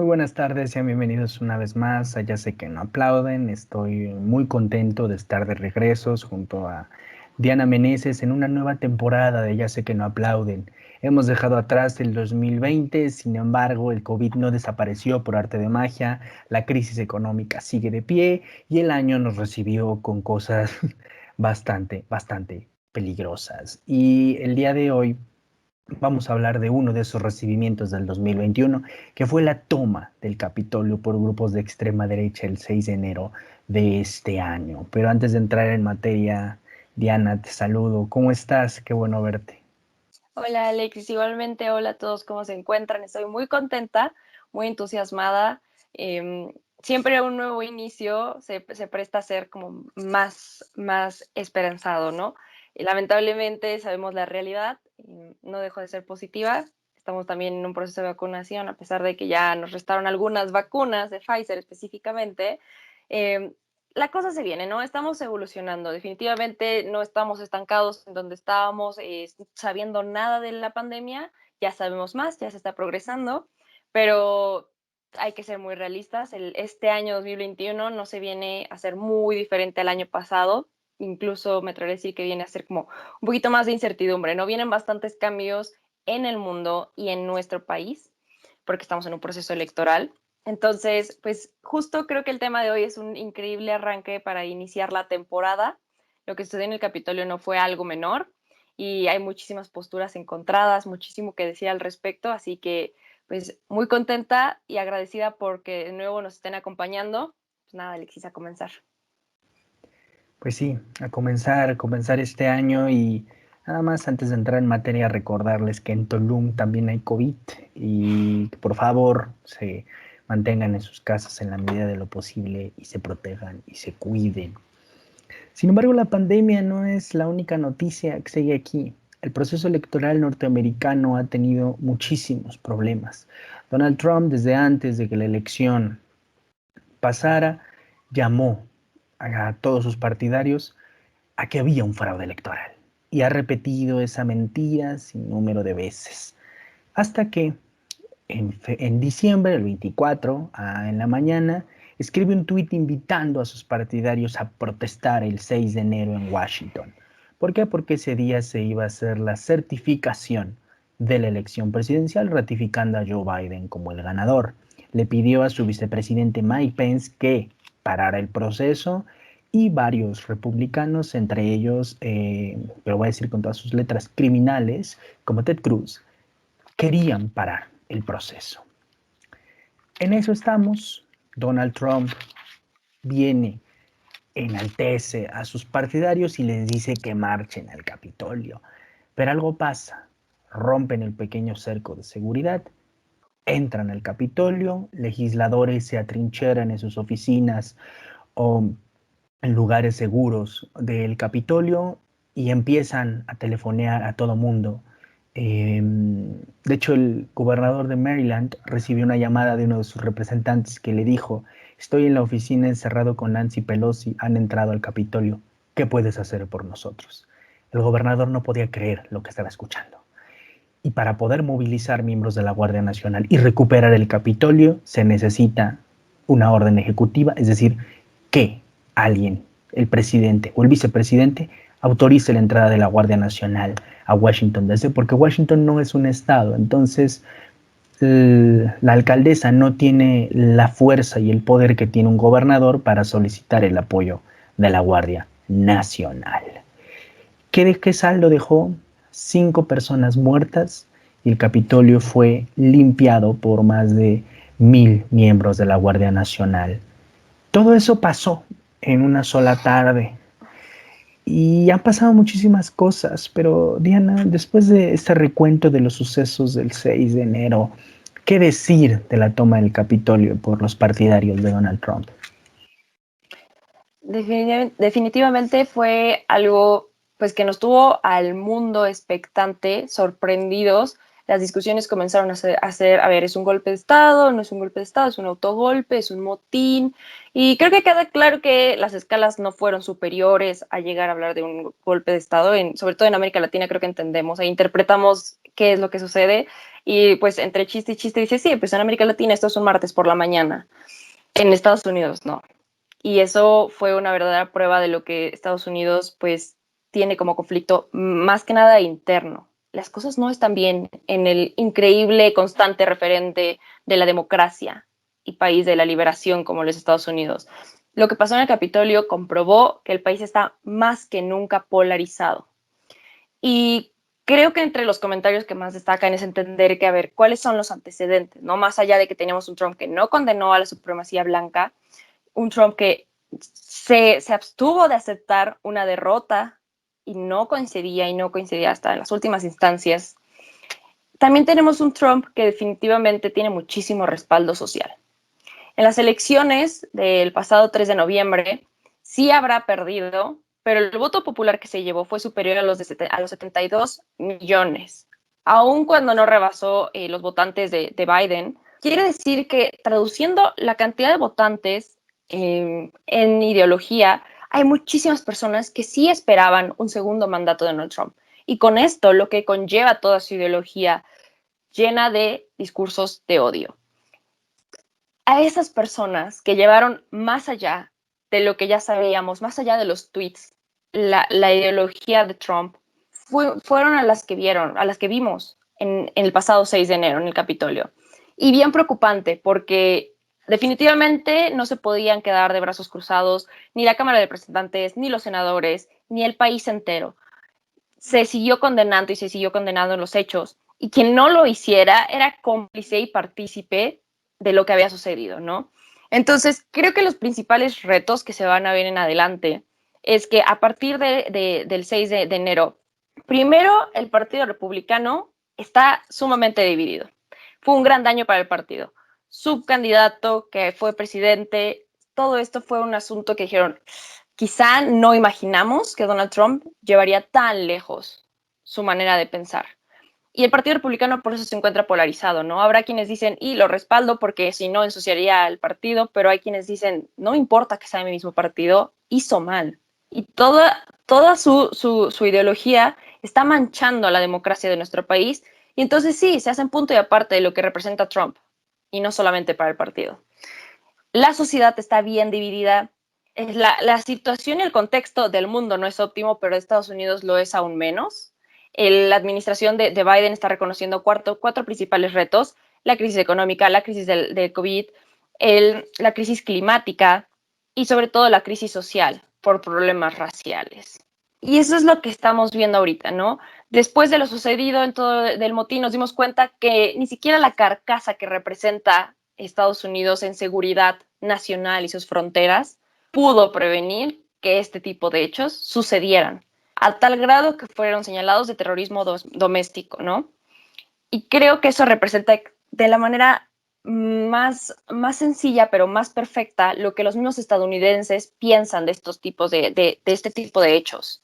Muy buenas tardes, sean bienvenidos una vez más a Ya sé que no aplauden. Estoy muy contento de estar de regresos junto a Diana Meneses en una nueva temporada de Ya sé que no aplauden. Hemos dejado atrás el 2020, sin embargo, el COVID no desapareció por arte de magia, la crisis económica sigue de pie y el año nos recibió con cosas bastante peligrosas. Y el día de hoy vamos a hablar de uno de esos recibimientos del 2021, que fue la toma del Capitolio por grupos de extrema derecha el 6 de enero de este año. Pero antes de entrar en materia, Diana, te saludo. ¿Cómo estás? Qué bueno verte. Hola Alexis, igualmente hola a todos, ¿cómo se encuentran? Estoy muy contenta, muy entusiasmada. Siempre un nuevo inicio se presta a ser como más esperanzado, ¿no? Y lamentablemente sabemos la realidad, no dejó de ser positiva. Estamos también en un proceso de vacunación, a pesar de que ya nos restaron algunas vacunas de Pfizer específicamente. Eh, la cosa se viene, ¿no? Estamos evolucionando. Definitivamente no estamos estancados en donde estábamos sabiendo nada de la pandemia. Ya sabemos más, ya se está progresando, pero hay que ser muy realistas. Este año 2021 no se viene a ser muy diferente al año pasado. Incluso me atrevería a decir que viene a ser como un poquito más de incertidumbre, ¿no? Vienen bastantes cambios en el mundo y en nuestro país, porque estamos en un proceso electoral. Entonces, pues justo creo que el tema de hoy es un increíble arranque para iniciar la temporada. Lo que sucedió en el Capitolio no fue algo menor y hay muchísimas posturas encontradas, muchísimo que decir al respecto, así que pues muy contenta y agradecida porque de nuevo nos estén acompañando. Pues nada, Alexis, a comenzar. Pues sí, a comenzar este año y nada más antes de entrar en materia, recordarles que en Tulum también hay COVID y que por favor se mantengan en sus casas en la medida de lo posible y se protejan y se cuiden. Sin embargo, la pandemia no es la única noticia que sigue aquí. El proceso electoral norteamericano ha tenido muchísimos problemas. Donald Trump, desde antes de que la elección pasara, llamó a todos sus partidarios a que había un fraude electoral y ha repetido esa mentira sin número de veces. Hasta que en diciembre, el 24, en la mañana, escribe un tuit invitando a sus partidarios a protestar el 6 de enero en Washington. ¿Por qué? Porque ese día se iba a hacer la certificación de la elección presidencial, ratificando a Joe Biden como el ganador. Le pidió a su vicepresidente Mike Pence que parara el proceso y varios republicanos, entre ellos, pero voy a decir con todas sus letras, criminales, como Ted Cruz, querían parar el proceso. En eso estamos. Donald Trump viene, enaltece a sus partidarios y les dice que marchen al Capitolio. Pero algo pasa. Rompen el pequeño cerco de seguridad, entran al Capitolio, legisladores se atrincheran en sus oficinas o en lugares seguros del Capitolio y empiezan a telefonear a todo mundo. De hecho, el gobernador de Maryland recibió una llamada de uno de sus representantes que le dijo, estoy en la oficina encerrado con Nancy Pelosi, han entrado al Capitolio, ¿qué puedes hacer por nosotros? El gobernador no podía creer lo que estaba escuchando. Y para poder movilizar miembros de la Guardia Nacional y recuperar el Capitolio, se necesita una orden ejecutiva, es decir, que alguien, el presidente o el vicepresidente, autorice la entrada de la Guardia Nacional a Washington DC, porque Washington no es un estado, entonces la alcaldesa no tiene la fuerza y el poder que tiene un gobernador para solicitar el apoyo de la Guardia Nacional. ¿Qué saldo dejó? 5 personas muertas y el Capitolio fue limpiado por más de 1000 miembros de la Guardia Nacional. Todo eso pasó en una sola tarde y han pasado muchísimas cosas, pero Diana, después de este recuento de los sucesos del 6 de enero, ¿qué decir de la toma del Capitolio por los partidarios de Donald Trump? Definitivamente fue algo pues que nos tuvo al mundo expectante, sorprendidos. Las discusiones comenzaron a ver, ¿es un golpe de Estado? ¿No es un golpe de Estado? ¿Es un autogolpe? ¿Es un motín? Y creo que queda claro que las escalas no fueron superiores a llegar a hablar de un golpe de Estado, sobre todo en América Latina creo que entendemos e interpretamos qué es lo que sucede. Y pues entre chiste y chiste dice, sí, pues en América Latina esto es un martes por la mañana. En Estados Unidos no. Y eso fue una verdadera prueba de lo que Estados Unidos pues tiene como conflicto más que nada interno. Las cosas no están bien en el increíble, constante referente de la democracia y país de la liberación como los Estados Unidos. Lo que pasó en el Capitolio comprobó que el país está más que nunca polarizado. Y creo que entre los comentarios que más destacan es entender que, a ver, ¿cuáles son los antecedentes? ¿No? Más allá de que teníamos un Trump que no condenó a la supremacía blanca, un Trump que se abstuvo de aceptar una derrota y no coincidía hasta en las últimas instancias. También tenemos un Trump que definitivamente tiene muchísimo respaldo social. En las elecciones del pasado 3 de noviembre sí habrá perdido, pero el voto popular que se llevó fue superior a los 72 millones, aun cuando no rebasó los votantes de Biden. Quiere decir que, traduciendo la cantidad de votantes en ideología, hay muchísimas personas que sí esperaban un segundo mandato de Donald Trump. Y con esto, lo que conlleva toda su ideología llena de discursos de odio. A esas personas que llevaron más allá de lo que ya sabíamos, más allá de los tweets, la ideología de Trump, fueron a las que vieron, a las que vimos en el pasado 6 de enero en el Capitolio. Y bien preocupante, porque definitivamente no se podían quedar de brazos cruzados ni la Cámara de Representantes, ni los senadores, ni el país entero. Se siguió condenando y se siguió condenando los hechos, y quien no lo hiciera era cómplice y partícipe de lo que había sucedido, ¿no? Entonces, creo que los principales retos que se van a ver en adelante es que a partir del 6 de enero, primero, el Partido Republicano está sumamente dividido. Fue un gran daño para el partido. Subcandidato que fue presidente, todo esto fue un asunto que dijeron, quizá no imaginamos que Donald Trump llevaría tan lejos su manera de pensar. Y el Partido Republicano por eso se encuentra polarizado, ¿no? Habrá quienes dicen, y lo respaldo porque si no ensuciaría el partido, pero hay quienes dicen, no importa que sea mi mismo partido, hizo mal. Y toda su ideología está manchando a la democracia de nuestro país. Y entonces sí, se hacen punto y aparte de lo que representa Trump, y no solamente para el partido. La sociedad está bien dividida. La situación y el contexto del mundo no es óptimo, pero de Estados Unidos lo es aún menos. La administración de Biden está reconociendo cuatro principales retos: la crisis económica, la crisis del COVID, la crisis climática y sobre todo la crisis social por problemas raciales. Y eso es lo que estamos viendo ahorita, ¿no? Después de lo sucedido en todo el motín, nos dimos cuenta que ni siquiera la carcasa que representa Estados Unidos en seguridad nacional y sus fronteras pudo prevenir que este tipo de hechos sucedieran, a tal grado que fueron señalados de terrorismo doméstico, ¿no? Y creo que eso representa de la manera más sencilla, pero más perfecta, lo que los mismos estadounidenses piensan de estos tipos de este tipo de hechos.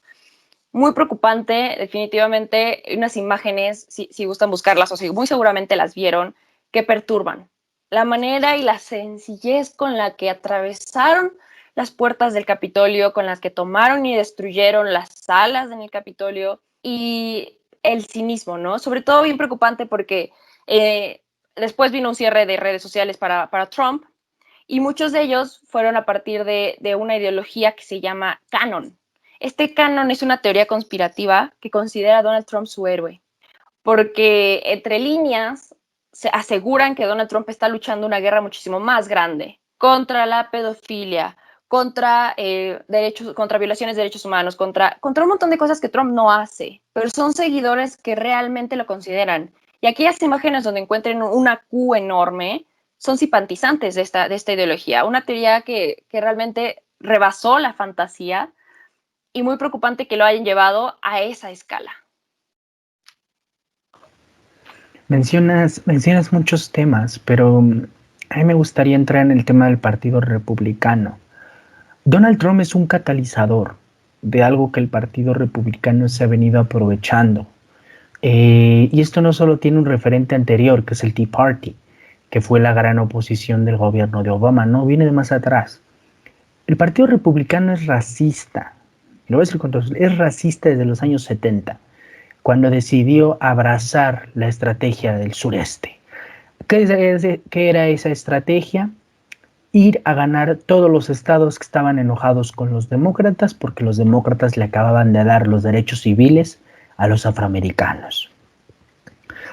Muy preocupante, definitivamente, unas imágenes, si gustan buscarlas, o si muy seguramente las vieron, que perturban. La manera y la sencillez con la que atravesaron las puertas del Capitolio, con las que tomaron y destruyeron las salas en el Capitolio, y el cinismo, ¿no? Sobre todo bien preocupante porque después vino un cierre de redes sociales para Trump, y muchos de ellos fueron a partir de una ideología que se llama canon. Este canon es una teoría conspirativa que considera a Donald Trump su héroe, porque entre líneas se aseguran que Donald Trump está luchando una guerra muchísimo más grande contra la pedofilia, contra contra violaciones de derechos humanos, contra un montón de cosas que Trump no hace, pero son seguidores que realmente lo consideran. Y aquellas imágenes donde encuentren una Q enorme son simpatizantes de esta ideología, una teoría que realmente rebasó la fantasía, y muy preocupante que lo hayan llevado a esa escala. Mencionas muchos temas, pero a mí me gustaría entrar en el tema del Partido Republicano. Donald Trump es un catalizador de algo que el Partido Republicano se ha venido aprovechando. Y esto no solo tiene un referente anterior, que es el Tea Party, que fue la gran oposición del gobierno de Obama, no, viene de más atrás. El Partido Republicano es racista, lo voy a decir con todos, es racista desde los años 70. cuando decidió abrazar la estrategia del sureste. ¿Qué era esa estrategia? Ir a ganar todos los estados que estaban enojados con los demócratas porque los demócratas le acababan de dar los derechos civiles a los afroamericanos.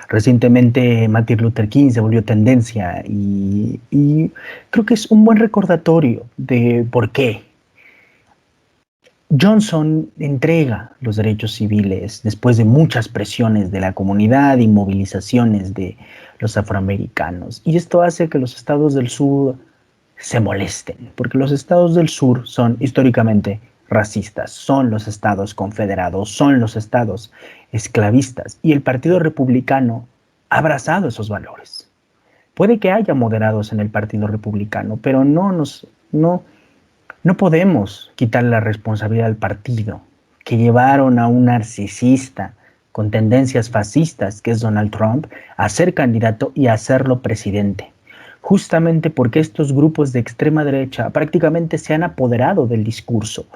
Recientemente Martin Luther King se volvió tendencia y creo que es un buen recordatorio de por qué. Johnson entrega los derechos civiles después de muchas presiones de la comunidad y movilizaciones de los afroamericanos. Y esto hace que los estados del sur se molesten, porque los estados del sur son históricamente racistas, son los estados confederados, son los estados esclavistas, y el Partido Republicano ha abrazado esos valores. Puede que haya moderados en el Partido Republicano, pero no podemos quitarle la responsabilidad al partido que llevaron a un narcisista con tendencias fascistas, que es Donald Trump, a ser candidato y a hacerlo presidente. Justamente porque estos grupos de extrema derecha prácticamente se han apoderado del discurso.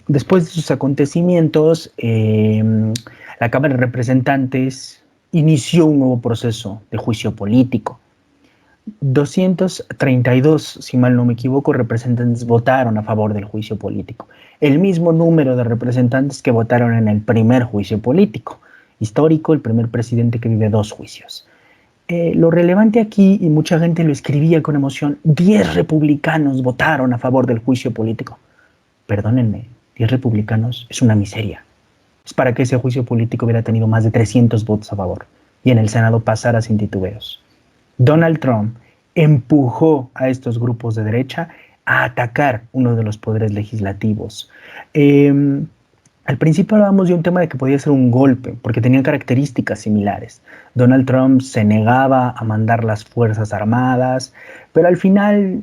Después de sus acontecimientos, la Cámara de Representantes inició un nuevo proceso de juicio político. 232, si mal no me equivoco, representantes votaron a favor del juicio político. El mismo número de representantes que votaron en el primer juicio político. Histórico, el primer presidente que vive 2 juicios. Lo relevante aquí, y mucha gente lo escribía con emoción, 10 republicanos votaron a favor del juicio político. Perdónenme, 10 republicanos es una miseria. Es para que ese juicio político hubiera tenido más de 300 votos a favor y en el Senado pasara sin titubeos. Donald Trump empujó a estos grupos de derecha a atacar uno de los poderes legislativos. Al principio hablábamos de un tema de que podía ser un golpe, porque tenían características similares. Donald Trump se negaba a mandar las Fuerzas Armadas, pero al final,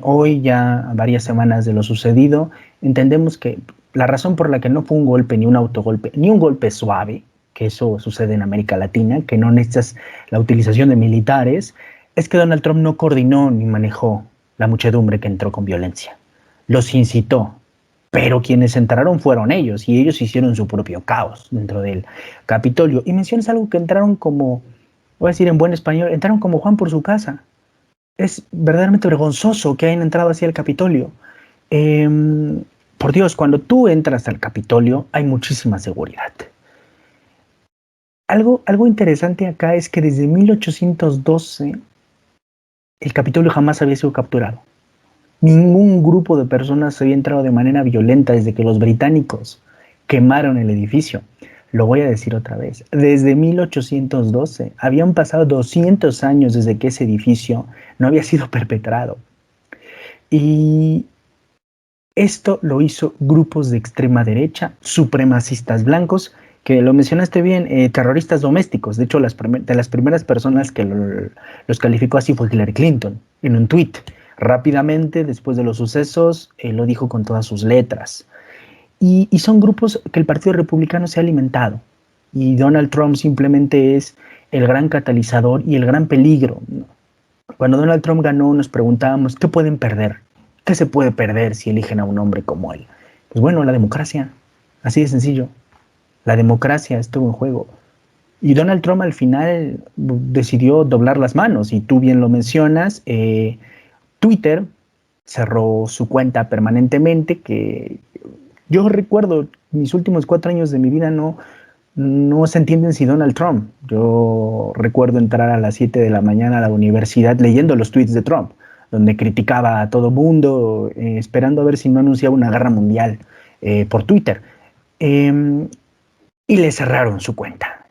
hoy ya varias semanas de lo sucedido, entendemos que la razón por la que no fue un golpe, ni un autogolpe, ni un golpe suave, que eso sucede en América Latina, que no necesitas la utilización de militares, es que Donald Trump no coordinó ni manejó la muchedumbre que entró con violencia. Los incitó, pero quienes entraron fueron ellos, y ellos hicieron su propio caos dentro del Capitolio. Y mencionas algo que entraron como, voy a decir en buen español, entraron como Juan por su casa. Es verdaderamente vergonzoso que hayan entrado así al Capitolio. Por Dios, cuando tú entras al Capitolio hay muchísima seguridad. Algo interesante acá es que desde 1812 el Capitolio jamás había sido capturado. Ningún grupo de personas había entrado de manera violenta desde que los británicos quemaron el edificio. Lo voy a decir otra vez. Desde 1812 habían pasado 200 años desde que ese edificio no había sido perpetrado. Y esto lo hizo grupos de extrema derecha, supremacistas blancos, que lo mencionaste bien, terroristas domésticos. De hecho, de las primeras personas que los calificó así fue Hillary Clinton, en un tuit. Rápidamente, después de los sucesos, lo dijo con todas sus letras. Y son grupos que el Partido Republicano se ha alimentado. Y Donald Trump simplemente es el gran catalizador y el gran peligro. Cuando Donald Trump ganó, nos preguntábamos, ¿qué pueden perder? ¿Qué se puede perder si eligen a un hombre como él? Pues bueno, la democracia. Así de sencillo. La democracia estuvo en juego. Y Donald Trump al final decidió doblar las manos. Y tú bien lo mencionas, Twitter cerró su cuenta permanentemente, que yo recuerdo mis últimos 4 años de mi vida no se entienden sin Donald Trump. Yo recuerdo entrar a las 7 de la mañana a la universidad leyendo los tweets de Trump, donde criticaba a todo mundo, esperando a ver si no anunciaba una guerra mundial por Twitter. Y le cerraron su cuenta.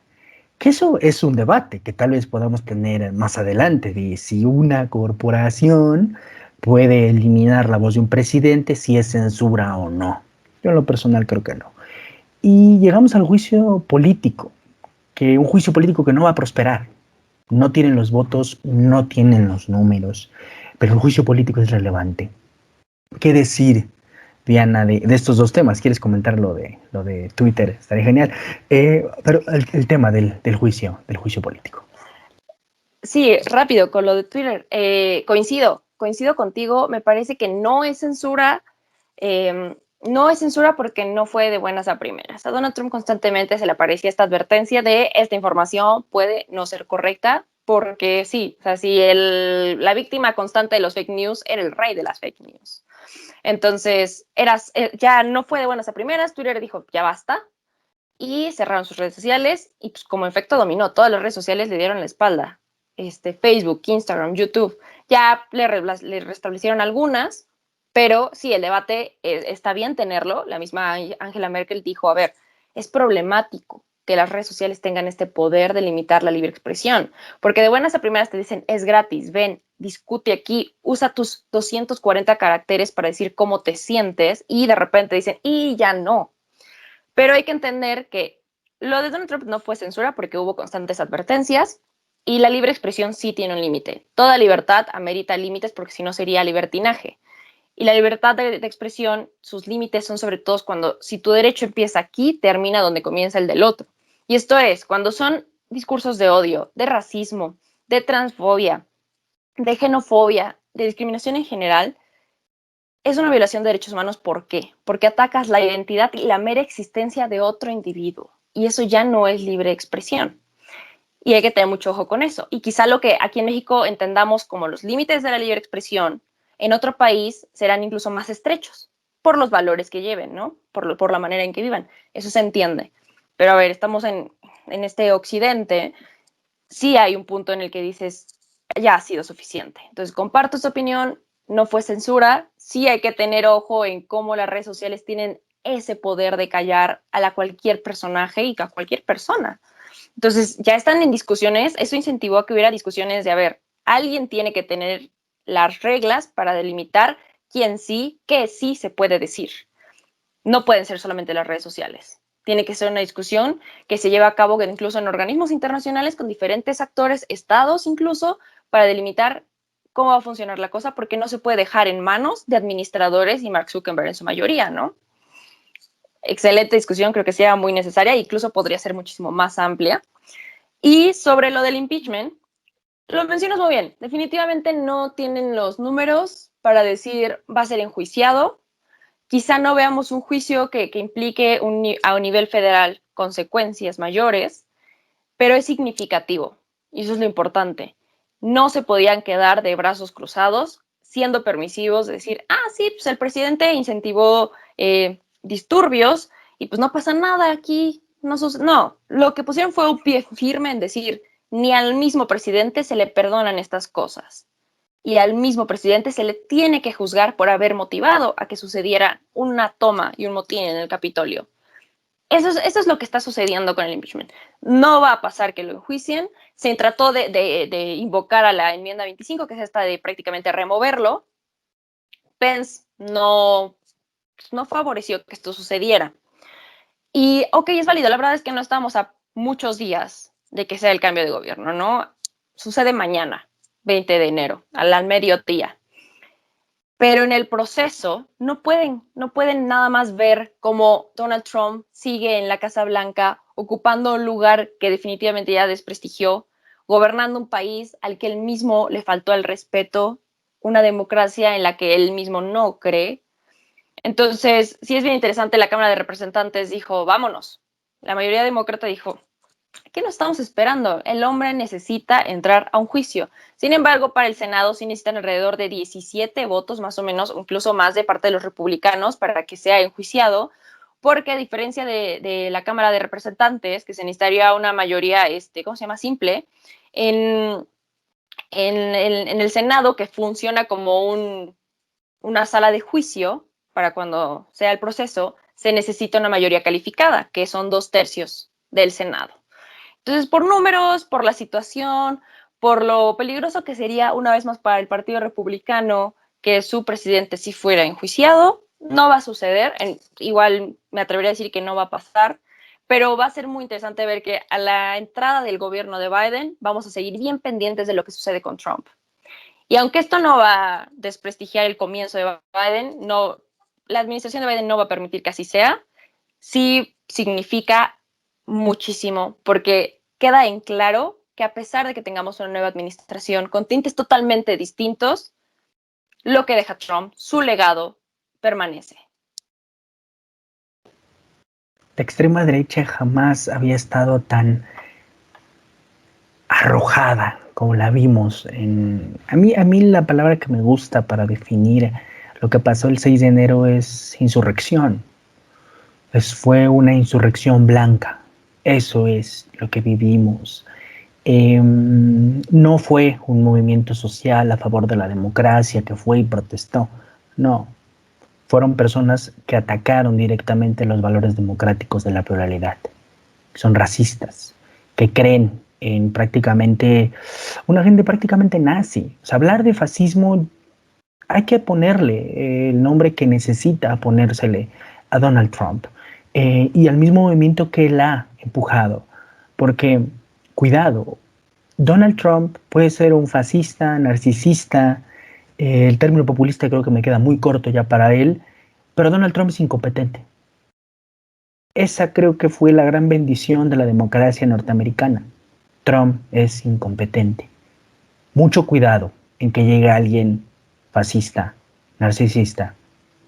Que eso es un debate que tal vez podamos tener más adelante, de si una corporación puede eliminar la voz de un presidente, si es censura o no. Yo en lo personal creo que no. Y llegamos al juicio político, que un juicio político que no va a prosperar. No tienen los votos, no tienen los números, pero el juicio político es relevante. ¿Qué decir, Diana, de estos dos temas? ¿Quieres comentar lo de Twitter? Estaría genial. Pero el tema del juicio político. Sí, rápido, con lo de Twitter. Coincido contigo. Me parece que no es censura. No es censura porque no fue de buenas a primeras. A Donald Trump constantemente se le aparecía esta advertencia de esta información puede no ser correcta, porque sí, o sea, si la víctima constante de los fake news era el rey de las fake news. Entonces, ya no fue de buenas a primeras, Twitter dijo, ya basta, y cerraron sus redes sociales, y pues como efecto dominó, todas las redes sociales le dieron la espalda. Facebook, Instagram, YouTube, ya le restablecieron algunas, pero sí, el debate está bien tenerlo. La misma Angela Merkel dijo, a ver, es problemático que las redes sociales tengan este poder de limitar la libre expresión, porque de buenas a primeras te dicen, es gratis, ven, discute aquí, usa tus 240 caracteres para decir cómo te sientes, y de repente dicen, y ya no. Pero hay que entender que lo de Donald Trump no fue censura porque hubo constantes advertencias y la libre expresión sí tiene un límite. Toda libertad amerita límites porque si no sería libertinaje. Y la libertad de expresión, sus límites son sobre todo cuando si tu derecho empieza aquí, termina donde comienza el del otro. Y esto es cuando son discursos de odio, de racismo, de transfobia, de xenofobia, de discriminación en general, es una violación de derechos humanos. ¿Por qué? Porque atacas la identidad y la mera existencia de otro individuo. Y eso ya no es libre expresión. Y hay que tener mucho ojo con eso. Y quizá lo que aquí en México entendamos como los límites de la libre expresión, en otro país serán incluso más estrechos por los valores que lleven, ¿no? Por la manera en que vivan. Eso se entiende. Pero a ver, estamos en este occidente, sí hay un punto en el que dices, ya ha sido suficiente. Entonces, comparto su opinión, no fue censura, sí hay que tener ojo en cómo las redes sociales tienen ese poder de callar a cualquier personaje y a cualquier persona. Entonces, ya están en discusiones, eso incentivó a que hubiera discusiones de, a ver, alguien tiene que tener las reglas para delimitar quién sí, qué sí se puede decir. No pueden ser solamente las redes sociales. Tiene que ser una discusión que se lleve a cabo incluso en organismos internacionales con diferentes actores, estados incluso, para delimitar cómo va a funcionar la cosa, porque no se puede dejar en manos de administradores y Mark Zuckerberg en su mayoría, ¿no? Excelente discusión, creo que sea muy necesaria, incluso podría ser muchísimo más amplia. Y sobre lo del impeachment, lo mencionas muy bien. Definitivamente no tienen los números para decir va a ser enjuiciado. Quizá no veamos un juicio que implique a un nivel federal consecuencias mayores, pero es significativo y eso es lo importante. No se podían quedar de brazos cruzados, siendo permisivos, de decir, sí, pues el presidente incentivó disturbios y pues no pasa nada aquí. No, lo que pusieron fue un pie firme en decir, ni al mismo presidente se le perdonan estas cosas y al mismo presidente se le tiene que juzgar por haber motivado a que sucediera una toma y un motín en el Capitolio. Eso es lo que está sucediendo con el impeachment. No va a pasar que lo enjuicien. Se trató de invocar a la enmienda 25, que es esta de prácticamente removerlo. Pence no favoreció que esto sucediera. Y, ok, es válido. La verdad es que no estamos a muchos días de que sea el cambio de gobierno, ¿no? Sucede mañana, 20 de enero, al mediodía. Pero en el proceso no pueden nada más ver cómo Donald Trump sigue en la Casa Blanca ocupando un lugar que definitivamente ya desprestigió, gobernando un país al que él mismo le faltó el respeto, una democracia en la que él mismo no cree. Entonces, sí es bien interesante, la Cámara de Representantes dijo, vámonos. La mayoría demócrata dijo, ¿qué nos estamos esperando? El hombre necesita entrar a un juicio. Sin embargo, para el Senado sí necesitan alrededor de 17 votos, más o menos, incluso más de parte de los republicanos, para que sea enjuiciado, porque a diferencia de la Cámara de Representantes, que se necesitaría una mayoría, ¿cómo se llama? Simple, en, en el Senado, que funciona como una sala de juicio, para cuando sea el proceso, se necesita una mayoría calificada, que son 2/3 del Senado. Entonces, por números, por la situación, por lo peligroso que sería una vez más para el Partido Republicano que su presidente sí fuera enjuiciado, no va a suceder. Igual me atrevería a decir que no va a pasar, pero va a ser muy interesante ver que a la entrada del gobierno de Biden vamos a seguir bien pendientes de lo que sucede con Trump. Y aunque esto no va a desprestigiar el comienzo de Biden, no, la administración de Biden no va a permitir que así sea, sí significa muchísimo, porque queda en claro que a pesar de que tengamos una nueva administración con tintes totalmente distintos, lo que deja Trump, su legado, permanece. la extrema derecha jamás había estado tan arrojada como la vimos. A mí la palabra que me gusta para definir lo que pasó el 6 de enero es insurrección. Fue una insurrección blanca. Eso es lo que vivimos. No fue un movimiento social a favor de la democracia que fue y protestó. No, fueron personas que atacaron directamente los valores democráticos de la pluralidad. Son racistas, que creen en prácticamente una gente prácticamente nazi. O sea, hablar de fascismo hay que ponerle el nombre que necesita ponérsele a Donald Trump y al mismo movimiento que él ha empujado. Porque, cuidado, Donald Trump puede ser un fascista, narcisista, el término populista creo que me queda muy corto ya para él, pero Donald Trump es incompetente. Esa creo que fue la gran bendición de la democracia norteamericana. Trump es incompetente. Mucho cuidado en que llegue alguien fascista, narcisista,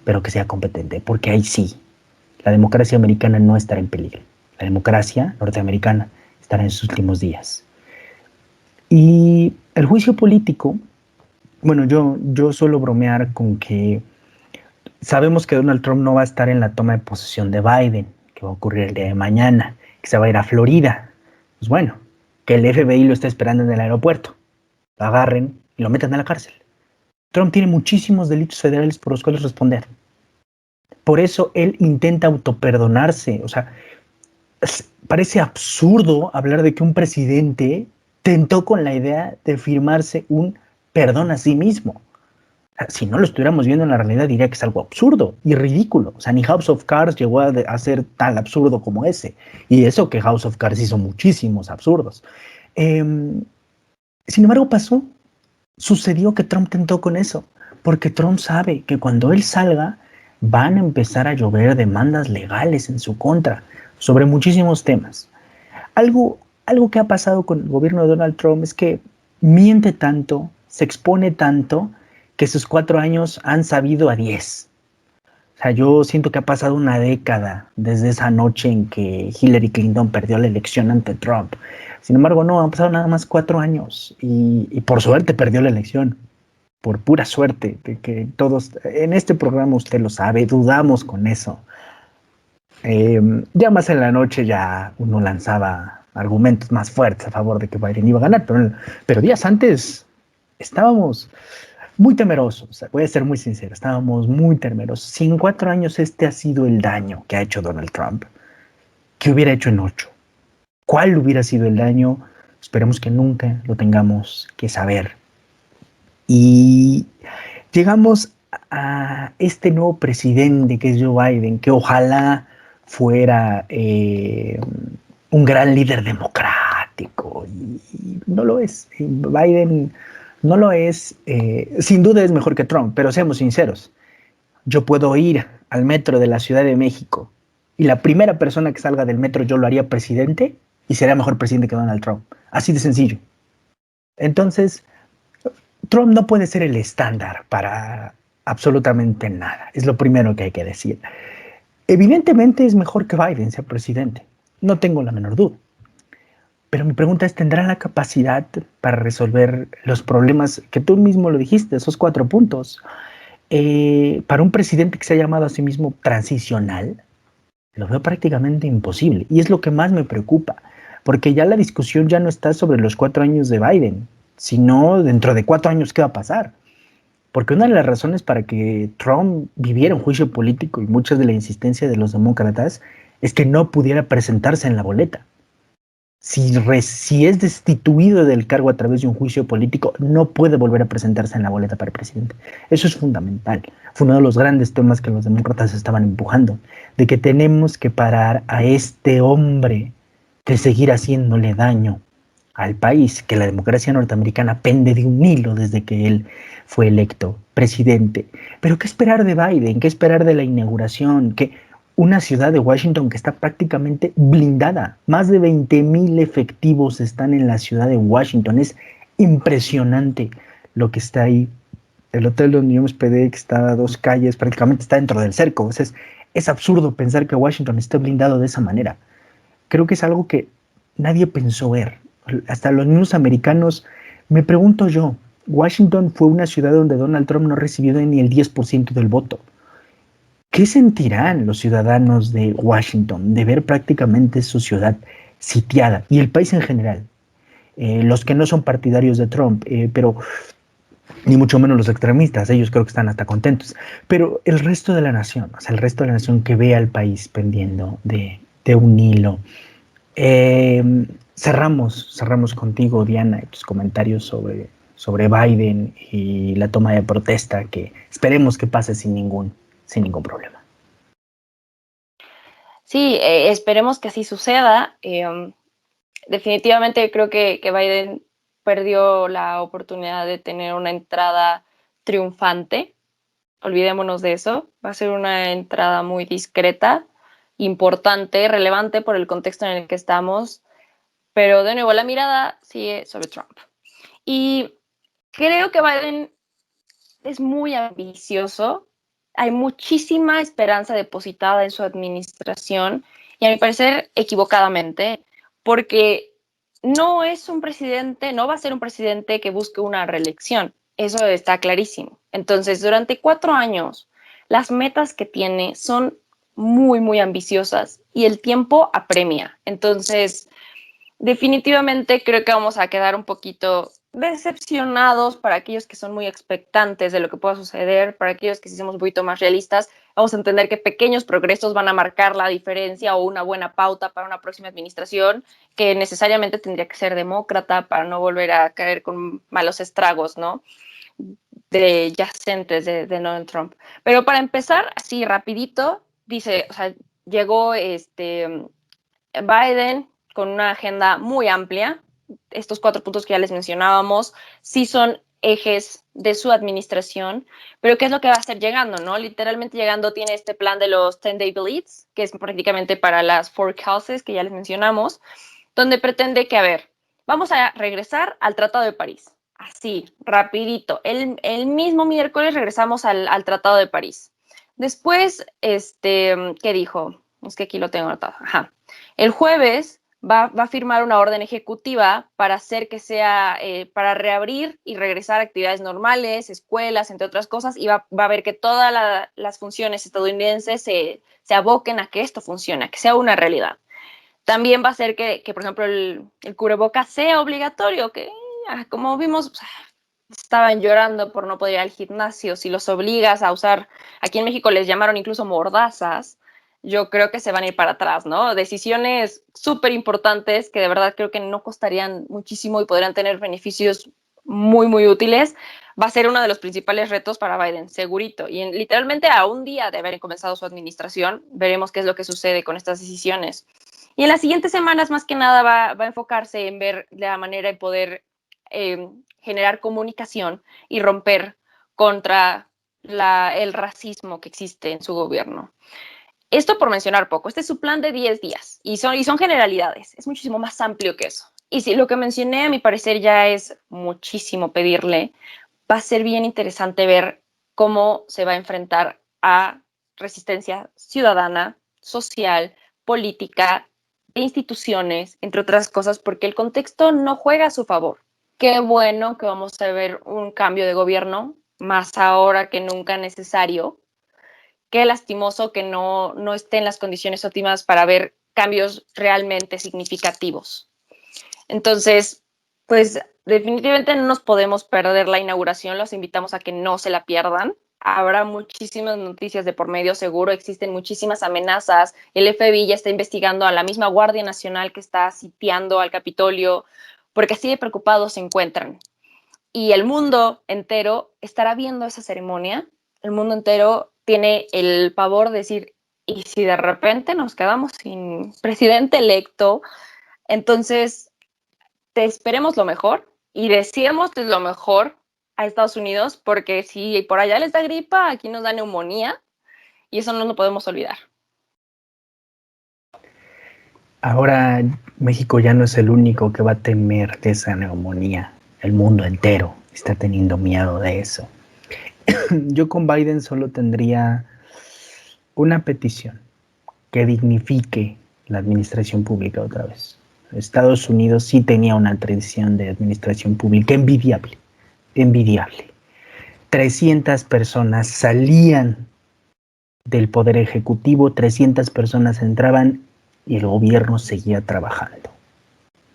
pero que sea competente, porque ahí sí, la democracia americana no estará en peligro. La democracia norteamericana estará en sus últimos días. Y el juicio político, bueno, yo suelo bromear con que sabemos que Donald Trump no va a estar en la toma de posesión de Biden, que va a ocurrir el día de mañana, que se va a ir a Florida. Pues bueno, que el FBI lo está esperando en el aeropuerto, lo agarren y lo metan a la cárcel. Trump tiene muchísimos delitos federales por los cuales responder. Por eso él intenta autoperdonarse. O sea, parece absurdo hablar de que un presidente tentó con la idea de firmarse un perdón a sí mismo. Si no lo estuviéramos viendo en la realidad, diría que es algo absurdo y ridículo. O sea, ni House of Cards llegó a ser tan absurdo como ese. Y eso que House of Cards hizo muchísimos absurdos. Sin embargo, sucedió que Trump tentó con eso, porque Trump sabe que cuando él salga van a empezar a llover demandas legales en su contra sobre muchísimos temas. Algo que ha pasado con el gobierno de Donald Trump es que miente tanto, se expone tanto, que sus 4 años han sabido a 10. O sea, yo siento que ha pasado una década desde esa noche en que Hillary Clinton perdió la elección ante Trump. Sin embargo, no, han pasado nada más 4 años y por suerte perdió la elección. Por pura suerte, de que todos, en este programa usted lo sabe, dudamos con eso. Ya más en la noche ya uno lanzaba argumentos más fuertes a favor de que Biden iba a ganar, pero días antes estábamos muy temerosos, voy a ser muy sincero, estábamos muy temerosos. Si en 4 años este ha sido el daño que ha hecho Donald Trump, ¿qué hubiera hecho en 8? ¿Cuál hubiera sido el daño? Esperemos que nunca lo tengamos que saber. Y llegamos a este nuevo presidente que es Joe Biden, que ojalá fuera un gran líder democrático, y no lo es. Biden no lo es. Sin duda es mejor que Trump, pero seamos sinceros. Yo puedo ir al metro de la Ciudad de México y la primera persona que salga del metro yo lo haría presidente y sería mejor presidente que Donald Trump. Así de sencillo. Entonces, Trump no puede ser el estándar para absolutamente nada. Es lo primero que hay que decir. Evidentemente es mejor que Biden sea presidente. No tengo la menor duda. Pero mi pregunta es, ¿tendrá la capacidad para resolver los problemas que tú mismo lo dijiste, esos 4 puntos? Para un presidente que se ha llamado a sí mismo transicional, lo veo prácticamente imposible. Y es lo que más me preocupa, porque ya la discusión ya no está sobre los 4 años de Biden, sino dentro de 4 años qué va a pasar. Porque una de las razones para que Trump viviera un juicio político y muchas de la insistencia de los demócratas es que no pudiera presentarse en la boleta. Si es destituido del cargo a través de un juicio político, no puede volver a presentarse en la boleta para presidente. Eso es fundamental. Fue uno de los grandes temas que los demócratas estaban empujando, de que tenemos que parar a este hombre de seguir haciéndole daño al país, que la democracia norteamericana pende de un hilo desde que él fue electo presidente. Pero ¿qué esperar de Biden? ¿Qué esperar de la inauguración? Que una ciudad de Washington que está prácticamente blindada. Más de 20,000 efectivos están en la ciudad de Washington. Es impresionante lo que está ahí El hotel donde yo me hospedé, que está a 2 calles, prácticamente está dentro del cerco. O sea, es absurdo pensar que Washington esté blindado de esa manera. Creo que es algo que nadie pensó ver. Hasta los mismos americanos, me pregunto yo, Washington fue una ciudad donde Donald Trump no recibió ni el 10% del voto. ¿Qué sentirán los ciudadanos de Washington de ver prácticamente su ciudad sitiada y el país en general? Los que no son partidarios de Trump, pero ni mucho menos los extremistas, ellos creo que están hasta contentos, pero el resto de la nación, o sea, el resto de la nación que ve al país pendiendo de un hilo. Cerramos contigo, Diana, tus comentarios sobre Biden y la toma de protesta, que esperemos que pase sin ningún problema. Sí, esperemos que así suceda. Definitivamente creo que Biden perdió la oportunidad de tener una entrada triunfante. Olvidémonos de eso. Va a ser una entrada muy discreta, importante, relevante por el contexto en el que estamos, pero de nuevo la mirada sigue sobre Trump. Y creo que Biden es muy ambicioso. Hay muchísima esperanza depositada en su administración y a mi parecer equivocadamente, porque no es un presidente, no va a ser un presidente que busque una reelección. Eso está clarísimo. Entonces, durante 4 años, las metas que tiene son muy, muy ambiciosas y el tiempo apremia. Entonces, definitivamente creo que vamos a quedar un poquito decepcionados para aquellos que son muy expectantes de lo que pueda suceder, para aquellos que sí somos un poquito más realistas, vamos a entender que pequeños progresos van a marcar la diferencia o una buena pauta para una próxima administración que necesariamente tendría que ser demócrata para no volver a caer con malos estragos, ¿no? De yacentes de Donald Trump. Pero para empezar, así rapidito, dice, o sea, llegó Biden con una agenda muy amplia. Estos 4 puntos que ya les mencionábamos sí son ejes de su administración, pero ¿qué es lo que va a hacer llegando? ¿No? Literalmente llegando tiene este plan de los 10-day blitz, que es prácticamente para las 4 causes que ya les mencionamos, donde pretende que, a ver, vamos a regresar al Tratado de París. Así, rapidito. El mismo miércoles regresamos al Tratado de París. Después, ¿qué dijo? Es que aquí lo tengo anotado. Ajá. El jueves va a firmar una orden ejecutiva para hacer que sea, para reabrir y regresar a actividades normales, escuelas, entre otras cosas, y va a ver que todas las funciones estadounidenses se aboquen a que esto funcione, a que sea una realidad. También va a hacer que por ejemplo, el cubrebocas sea obligatorio, que como vimos, estaban llorando por no poder ir al gimnasio. Si los obligas a usar, aquí en México les llamaron incluso mordazas, yo creo que se van a ir para atrás, ¿no? Decisiones súper importantes que de verdad creo que no costarían muchísimo y podrían tener beneficios muy, muy útiles. Va a ser uno de los principales retos para Biden, segurito. Y literalmente a un día de haber comenzado su administración, veremos qué es lo que sucede con estas decisiones. Y en las siguientes semanas, más que nada, va a enfocarse en ver la manera de poder generar comunicación y romper contra el racismo que existe en su gobierno. Esto por mencionar poco. Este es su plan de 10 días y son generalidades. Es muchísimo más amplio que eso. Y si lo que mencioné, a mi parecer, ya es muchísimo pedirle, va a ser bien interesante ver cómo se va a enfrentar a resistencia ciudadana, social, política, de instituciones, entre otras cosas, porque el contexto no juega a su favor. Qué bueno que vamos a ver un cambio de gobierno, más ahora que nunca necesario. Qué lastimoso que no esté en las condiciones óptimas para ver cambios realmente significativos. Entonces, pues definitivamente no nos podemos perder la inauguración, los invitamos a que no se la pierdan. Habrá muchísimas noticias de por medio, seguro existen muchísimas amenazas. El FBI ya está investigando a la misma Guardia Nacional que está sitiando al Capitolio, porque así de preocupados se encuentran. Y el mundo entero estará viendo esa ceremonia. El mundo entero tiene el pavor de decir, ¿y si de repente nos quedamos sin presidente electo? Entonces, te esperemos lo mejor y deseemos lo mejor a Estados Unidos, porque si por allá les da gripa, aquí nos da neumonía y eso no lo podemos olvidar. Ahora México ya no es el único que va a temer de esa neumonía. El mundo entero está teniendo miedo de eso. Yo con Biden solo tendría una petición, que dignifique la administración pública otra vez. Estados Unidos sí tenía una tradición de administración pública envidiable, envidiable. 300 personas salían del poder ejecutivo, 300 personas entraban y el gobierno seguía trabajando.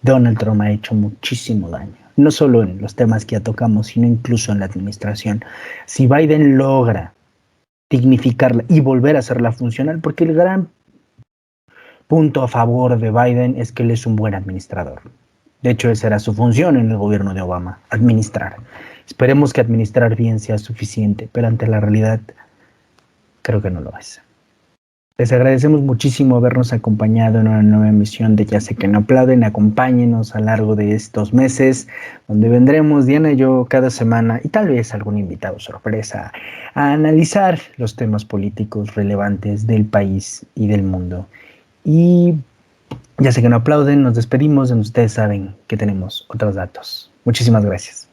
Donald Trump ha hecho muchísimo daño, no solo en los temas que ya tocamos, sino incluso en la administración. Si Biden logra dignificarla y volver a hacerla funcional, porque el gran punto a favor de Biden es que él es un buen administrador. De hecho, esa era su función en el gobierno de Obama, administrar. Esperemos que administrar bien sea suficiente, pero ante la realidad creo que no lo es. Les agradecemos muchísimo habernos acompañado en una nueva emisión de Ya sé que no aplauden. Acompáñenos a lo largo de estos meses, donde vendremos Diana y yo cada semana, y tal vez algún invitado sorpresa, a analizar los temas políticos relevantes del país y del mundo. Y ya sé que no aplauden, nos despedimos, ustedes saben que tenemos otros datos. Muchísimas gracias.